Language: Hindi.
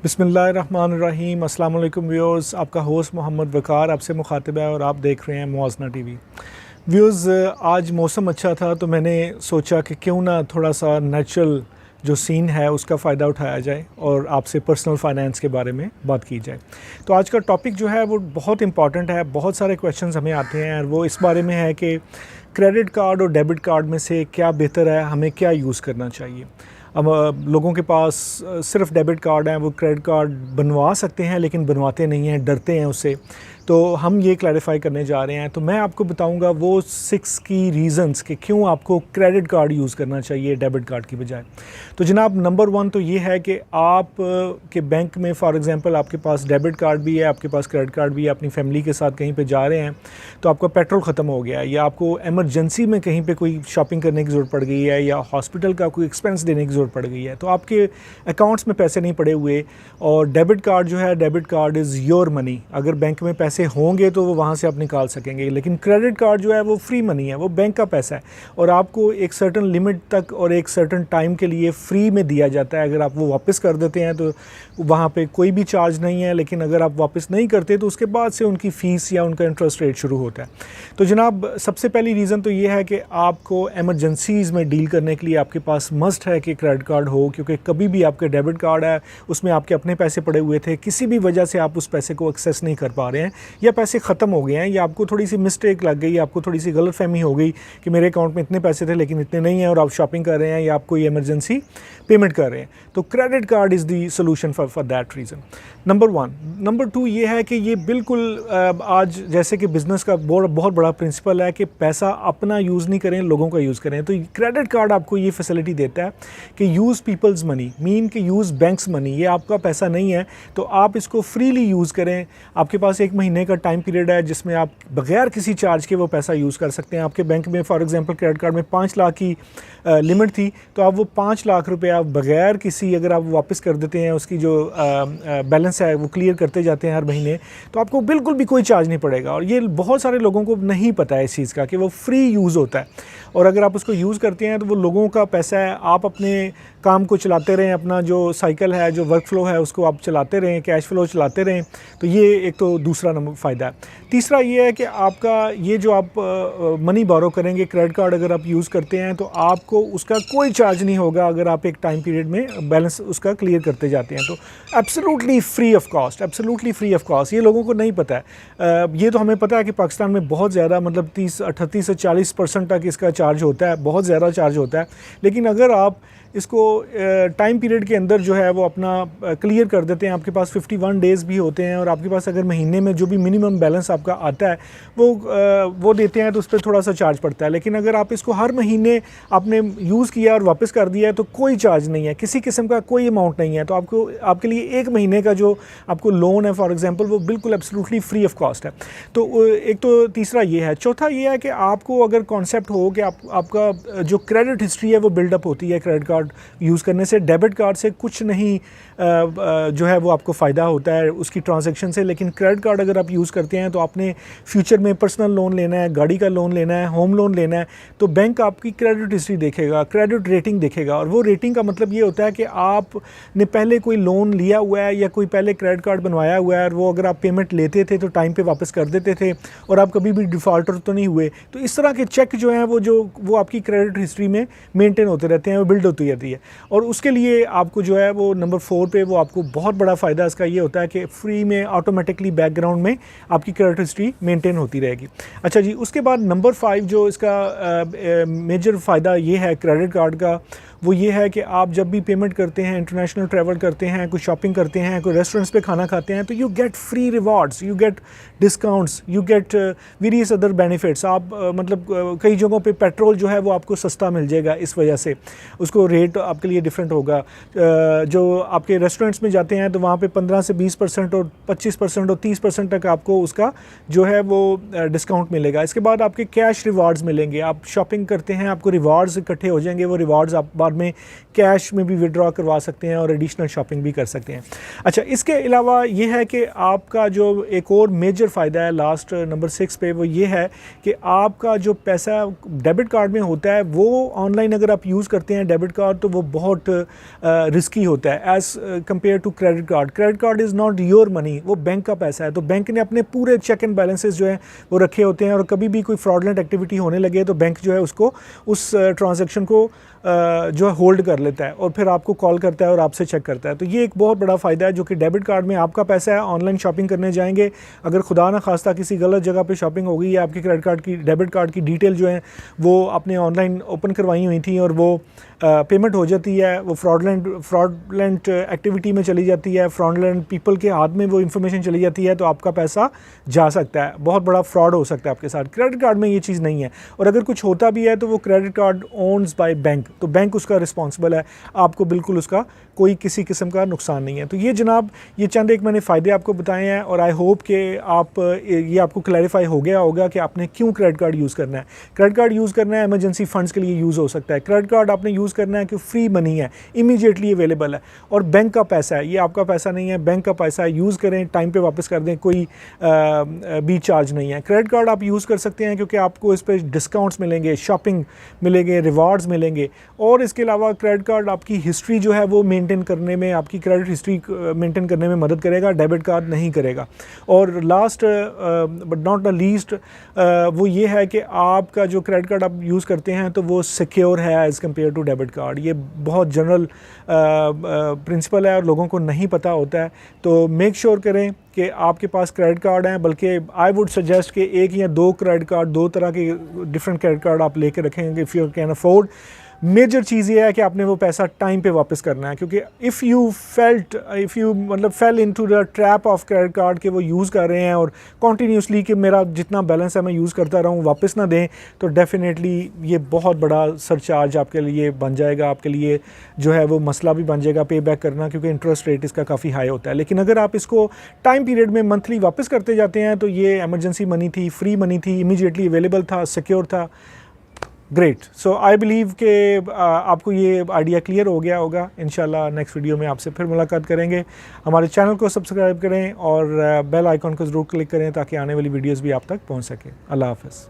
बिस्मिल्लाहिर्रहमानिर्रहीम। अस्सलाम वालेकुम व्यूअर्स, आपका होस्ट मोहम्मद वकार आपसे मुखातिब है और आप देख रहे हैं मुवाज़ना टीवी। व्यूअर्स, आज मौसम अच्छा था तो मैंने सोचा कि क्यों ना थोड़ा सा नेचुरल जो सीन है उसका फ़ायदा उठाया जाए और आपसे पर्सनल फाइनेंस के बारे में बात की जाए। तो आज का टॉपिक जो है वो बहुत इंपॉर्टेंट है। बहुत सारे क्वेश्चंस हमें आते हैं और वो इस बारे में है कि क्रेडिट कार्ड और डेबिट कार्ड में से क्या बेहतर है, हमें क्या यूज़ करना चाहिए। अब लोगों के पास सिर्फ डेबिट कार्ड है, वो क्रेडिट कार्ड बनवा सकते हैं लेकिन बनवाते नहीं हैं, डरते हैं उससे। तो हम ये क्लैरिफाई करने जा रहे हैं। तो मैं आपको बताऊंगा वो 6 की रीज़न्स कि क्यों आपको क्रेडिट कार्ड यूज़ करना चाहिए डेबिट कार्ड की बजाय। तो जनाब, नंबर 1 तो ये है कि आप के बैंक में फॉर एग्ज़ाम्पल आपके पास डेबिट कार्ड भी है, आपके पास क्रेडिट कार्ड भी है, अपनी फैमिली के साथ कहीं पे जा रहे हैं तो आपका पेट्रोल ख़त्म हो गया है या आपको एमरजेंसी में कहीं पे कोई शॉपिंग करने की ज़रूरत पड़ गई है या हॉस्पिटल का कोई एक्सपेंस देने की ज़रूरत पड़ गई है, तो आपके अकाउंट्स में पैसे नहीं पड़े हुए। और डेबिट कार्ड जो है, debit card is your money. अगर बैंक में पैसे होंगे तो वो वहाँ से आप निकाल सकेंगे, लेकिन क्रेडिट कार्ड जो है वो फ्री मनी है, वो बैंक का पैसा है और आपको एक सर्टन लिमिट तक और एक सर्टन टाइम के लिए फ्री में दिया जाता है। अगर आप वो वापस कर देते हैं तो वहाँ पे कोई भी चार्ज नहीं है, लेकिन अगर आप वापस नहीं करते तो उसके बाद से उनकी फ़ीस या उनका इंटरेस्ट रेट शुरू होता है। तो जनाब, सबसे पहली रीज़न तो ये है कि आपको एमरजेंसीज़ में डील करने के लिए आपके पास मस्ट है कि क्रेडिट कार्ड हो, क्योंकि कभी भी आपका डेबिट कार्ड है उसमें आपके अपने पैसे पड़े हुए थे, किसी भी वजह से आप उस पैसे को एक्सेस नहीं कर पा रहे हैं या पैसे ख़त्म हो गए हैं या आपको थोड़ी सी मिस्टेक लग गई, आपको थोड़ी सी गलतफहमी हो गई कि मेरे अकाउंट में इतने पैसे थे लेकिन इतने नहीं हैं और आप शॉपिंग कर रहे हैं या आप कोई इमरजेंसी पेमेंट कर रहे हैं, तो credit card is the solution for that reason. Number 1। Number 2 ये है कि ये बिल्कुल आज जैसे कि बिज़नेस का बहुत बड़ा प्रिंसिपल है कि पैसा अपना यूज़ नहीं करें, लोगों का यूज़ करें। तो क्रेडिट कार्ड आपको ये फैसिलिटी देता है कि यूज़ पीपल्स मनी, मीन कि यूज़ बैंक्स मनी। ये आपका पैसा नहीं है तो आप इसको फ्रीली यूज़ करें। आपके पास 1 महीने का टाइम पीरियड है जिसमें आप बगैर किसी चार्ज के वो पैसा यूज़ कर सकते हैं। आपके बैंक में फॉर एग्जांपल क्रेडिट कार्ड में 5 लाख की लिमिट थी, तो आप वो 5 लाख रुपए आप बगैर किसी, अगर आप वापस कर देते हैं, उसकी जो बैलेंस है वो क्लियर करते जाते हैं हर महीने, तो आपको बिल्कुल भी कोई चार्ज नहीं पड़ेगा। और ये बहुत सारे लोगों को नहीं पता है इस चीज़ का कि वो फ्री यूज़ होता है और अगर आप उसको यूज़ करते हैं तो वो लोगों का पैसा है। आप अपने काम को चलाते रहें, अपना जो साइकिल है, जो वर्क फ्लो है उसको आप चलाते रहें, कैश फ्लो चलाते रहें। तो ये एक तो दूसरा नंबर फ़ायदा है। तीसरा ये है कि आपका ये जो आप मनी बोरो करेंगे, क्रेडिट कार्ड अगर आप यूज़ करते हैं तो आपको उसका कोई चार्ज नहीं होगा अगर आप एक टाइम पीरियड में बैलेंस उसका क्लियर करते जाते हैं। तो absolutely free of cost, absolutely free of cost. ये लोगों को नहीं पता है। ये तो हमें पता है कि पाकिस्तान में बहुत ज़्यादा, मतलब 38 से 40% तक इसका चार्ज होता है, बहुत ज़्यादा चार्ज होता है। लेकिन अगर आप इसको टाइम पीरियड के अंदर जो है वो अपना क्लियर कर देते हैं, आपके पास 51 डेज़ भी होते हैं और आपके पास अगर महीने में जो भी मिनिमम बैलेंस आपका आता है वो देते हैं तो उस पर थोड़ा सा चार्ज पड़ता है। लेकिन अगर आप इसको हर महीने आपने यूज़ किया और वापस कर दिया है तो कोई चार्ज नहीं है, किसी किस्म का कोई अमाउंट नहीं है। तो आपको, आपके लिए 1 महीने का जो आपको लोन है फॉर एग्जांपल, वो बिल्कुल एब्सोल्युटली फ्री ऑफ कॉस्ट है। तो एक तो तीसरा ये है। चौथा ये है कि आपको अगर कॉन्सेप्ट हो कि आपका जो क्रेडिट हिस्ट्री है वो बिल्डअप होती है क्रेडिट कार्ड यूज़ करने से। डेबिट कार्ड से कुछ नहीं जो है वो आपको फ़ायदा होता है उसकी ट्रांजैक्शन से, लेकिन क्रेडिट कार्ड अगर आप यूज़ करते हैं तो आपने फ्यूचर में पर्सनल लोन लेना है, गाड़ी का लोन लेना है, होम लोन लेना है, तो बैंक आपकी क्रेडिट हिस्ट्री देखेगा, क्रेडिट रेटिंग देखेगा। और वो रेटिंग का मतलब ये होता है कि आपने पहले कोई लोन लिया हुआ है या कोई पहले क्रेडिट कार्ड बनवाया हुआ है और वो अगर आप पेमेंट लेते थे तो टाइम पे वापस कर देते थे और आप कभी भी डिफ़ॉल्टर तो नहीं हुए। तो इस तरह के चेक जो हैं वो आपकी क्रेडिट हिस्ट्री में मेंटेन होते रहते हैं, वो बिल्ड होती रहती है। और उसके लिए आपको जो है वो नंबर 4 पे वो आपको बहुत बड़ा फ़ायदा इसका ये होता है कि फ्री में ऑटोमेटिकली बैकग्राउंड में आपकी क्रेडिट हिस्ट्री मेंटेन होती रहेगी। अच्छा जी, उसके बाद नंबर 5 जो इसका मेजर फ़ायदा ये है क्रेडिट कार्ड का, वो ये है कि आप जब भी पेमेंट करते हैं, इंटरनेशनल ट्रैवल करते हैं, कोई शॉपिंग करते हैं, कोई रेस्टोरेंट्स पे खाना खाते हैं, तो you get free rewards, you get discounts, you get various other benefits. आप मतलब कई जगहों पे पेट्रोल जो है वो आपको सस्ता मिल जाएगा, इस वजह से उसको रेट आपके लिए डिफरेंट होगा। जो आपके रेस्टोरेंट्स में जाते हैं तो वहाँ पे 15 से 20% और 25% और 30% तक आपको उसका जो है वो डिस्काउंट मिलेगा। इसके बाद आपके कैश रिवार्ड्स मिलेंगे। आप शॉपिंग करते हैं, आपको रिवार्ड्स इकट्ठे हो जाएंगे, वो रिवार्ड्स आप बाद कार्ड में कैश में भी विड्रॉ करवा सकते हैं और एडिशनल शॉपिंग भी कर सकते हैं। अच्छा, इसके अलावा ये है कि आपका जो एक और मेजर फ़ायदा है लास्ट नंबर 6 पे, वो ये है कि आपका जो पैसा डेबिट कार्ड में होता है वो ऑनलाइन अगर आप यूज़ करते हैं डेबिट कार्ड तो वो बहुत रिस्की होता है as compare to credit card. Credit card is not your money, वो बैंक का पैसा है, तो बैंक ने अपने पूरे चेक एंड बैलेंसेस जो हैं वो रखे होते हैं और कभी भी कोई फ्रॉडलेंट एक्टिविटी होने लगे तो बैंक जो है उसको उस ट्रांजैक्शन को जो है होल्ड कर लेता है और फिर आपको कॉल करता है और आपसे चेक करता है। तो ये एक बहुत बड़ा फ़ायदा है जो कि डेबिट कार्ड में आपका पैसा है, ऑनलाइन शॉपिंग करने जाएंगे, अगर खुदा ना खास्ता किसी गलत जगह पे शॉपिंग हो गई या आपकी क्रेडिट कार्ड की डेबिट कार्ड की डिटेल जो है वो आपने ऑनलाइन ओपन करवाई हुई थी और वो पेमेंट हो जाती है, वो फ्रॉडलेंट एक्टिविटी में चली जाती है, फ्रॉडलेंट पीपल के हाथ में वो इन्फॉर्मेशन चली जाती है, तो आपका पैसा जा सकता है, बहुत बड़ा फ्रॉड हो सकता है आपके साथ। क्रेडिट कार्ड में ये चीज़ नहीं है, और अगर कुछ होता भी है तो वो credit card owns by bank, तो बैंक उसका रिस्पॉन्सिबल है, आपको बिल्कुल उसका कोई किसी किस्म का नुकसान नहीं है। तो ये जनाब ये चंद एक मैंने फ़ायदे आपको बताए हैं और आई होप कि ये आपको क्लैरिफाई हो गया होगा कि आपने क्यों क्रेडिट कार्ड यूज़ करना है। क्रेडिट कार्ड यूज़ करना है इमरजेंसी फ़ंड्स के लिए यूज़ हो सकता है। क्रेडिट कार्ड आपने यूज़ करना है कि फ्री मनी है, इमीडिएटली अवेलेबल है, और बैंक का पैसा है, ये आपका पैसा नहीं है, बैंक का पैसा है, यूज़ करें, टाइम पे वापस कर दें, कोई भी चार्ज नहीं है। क्रेडिट कार्ड आप यूज़ कर सकते हैं क्योंकि आपको इस पर डिस्काउंट्स मिलेंगे, शॉपिंग मिलेंगे, रिवार्ड्स मिलेंगे, और इसके अलावा क्रेडिट कार्ड आपकी हिस्ट्री जो है वो मेंटेन करने में, आपकी क्रेडिट हिस्ट्री मेंटेन करने में मदद करेगा, डेबिट कार्ड नहीं करेगा। और last but not the least वो ये है कि आपका जो क्रेडिट कार्ड आप यूज़ करते हैं तो वो सिक्योर है as compare to debit card. ये बहुत जनरल प्रिंसिपल है और लोगों को नहीं पता होता है, तो मेक श्योर करें कि आपके पास क्रेडिट कार्ड हैं, बल्कि आई वुड सजेस्ट कि एक या दो क्रेडिट कार्ड, दो तरह के डिफरेंट क्रेडिट कार्ड आप लेके रखेंगे if you can afford. Major चीज़ ये है कि आपने वो पैसा टाइम पे वापस करना है, क्योंकि इफ़ यू मतलब fail into the trap of credit card कि वो यूज़ कर रहे हैं और कॉन्टीन्यूसली कि मेरा जितना बैलेंस है मैं यूज़ करता रहूँ, वापस ना दें, तो डेफिनेटली ये बहुत बड़ा सरचार्ज आपके लिए बन जाएगा, आपके लिए जो है वो मसला भी बन जाएगा पे बैक करना, क्योंकि इंटरेस्ट रेट इसका काफ़ी हाई होता है। लेकिन अगर आप इसको टाइम पीरियड में मंथली वापस करते जाते हैं तो ये एमरजेंसी मनी थी, फ्री मनी थी, इमीडिएटली अवेलेबल था, सिक्योर था। ग्रेट। सो आई बिलीव कि आपको ये आइडिया क्लियर हो गया होगा। इंशाल्लाह नेक्स्ट वीडियो में आपसे फिर मुलाकात करेंगे। हमारे चैनल को सब्सक्राइब करें और बेल आइकॉन को ज़रूर क्लिक करें ताकि आने वाली वीडियोस भी आप तक पहुंच सके। अल्लाह हाफ़िज़।